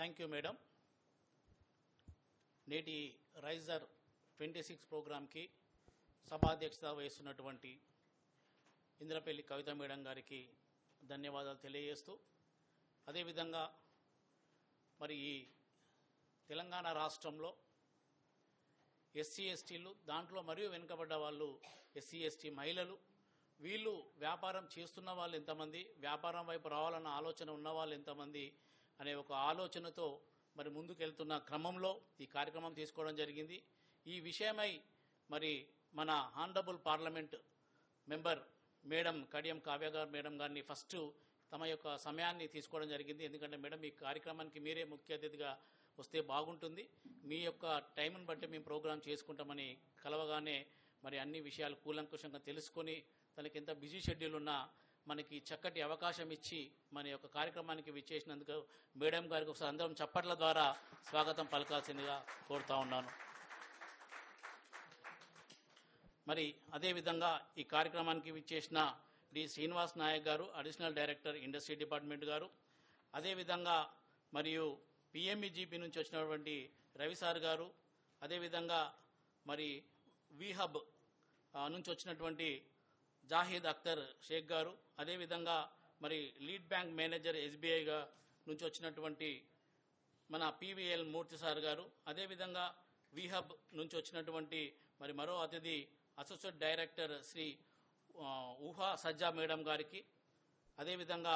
Thank you madam. నేటి raiser 26 ప్రోగ్రాంకి సభాధ్యక్షత వహిస్తున్నటువంటి ఇంద్రపల్లి కవిత మేడం గారికి ధన్యవాదాలు తెలియజేస్తూ, అదేవిధంగా మరి ఈ తెలంగాణ రాష్ట్రంలో ఎస్సీ ఎస్టీలు, దాంట్లో మరియు వెనుకబడ్డ వాళ్ళు ఎస్సీ ఎస్టీ మహిళలు, వీళ్ళు వ్యాపారం చేస్తున్న వాళ్ళు ఎంతమంది, వ్యాపారం వైపు రావాలన్న ఆలోచన ఉన్న వాళ్ళు ఎంతమంది అనే ఒక ఆలోచనతో మరి ముందుకెళ్తున్న క్రమంలో ఈ కార్యక్రమం తీసుకోవడం జరిగింది. ఈ విషయమై మరి మన honourable parliament member madam Kadiyam Kavya గారు మేడం గారిని ఫస్ట్ తమ యొక్క సమయాన్ని తీసుకోవడం జరిగింది. ఎందుకంటే మేడం ఈ కార్యక్రమానికి మీరే ముఖ్య అతిథిగా వస్తే బాగుంటుంది, మీ యొక్క టైంని బట్టి మేము ప్రోగ్రాం చేసుకుంటామని కలవగానే మరి అన్ని విషయాలు కూలంకుషంగా తెలుసుకొని తనకి ఎంత బిజీ షెడ్యూల్ ఉన్నా మనకి చక్కటి అవకాశం ఇచ్చి మన యొక్క కార్యక్రమానికి విచ్చేసినందుకు మేడం గారికి ఒకసారి అందరం చప్పట్ల ద్వారా స్వాగతం పలకాల్సిందిగా కోరుతా ఉన్నాను. మరి అదేవిధంగా ఈ కార్యక్రమానికి విచ్చేసిన డి శ్రీనివాస్ నాయక్ గారు, అడిషనల్ డైరెక్టర్ ఇండస్ట్రీ డిపార్ట్మెంట్ గారు, అదేవిధంగా మరియు పిఎంఈజీపీ నుంచి వచ్చినటువంటి రవి సార్ గారు, అదేవిధంగా మరి విహబ్ నుంచి వచ్చినటువంటి జాహీద్ అఖ్తర్ షేక్ గారు, అదేవిధంగా మరి లీడ్ బ్యాంక్ మేనేజర్ ఎస్బీఐ నుంచి వచ్చినటువంటి మన పివిఎల్ మూర్తి సార్ గారు, అదేవిధంగా విహబ్ నుంచి వచ్చినటువంటి మరి మరో అతిథి అసోసియేట్ డైరెక్టర్ శ్రీ ఊహా సజ్జా మేడం గారికి, అదేవిధంగా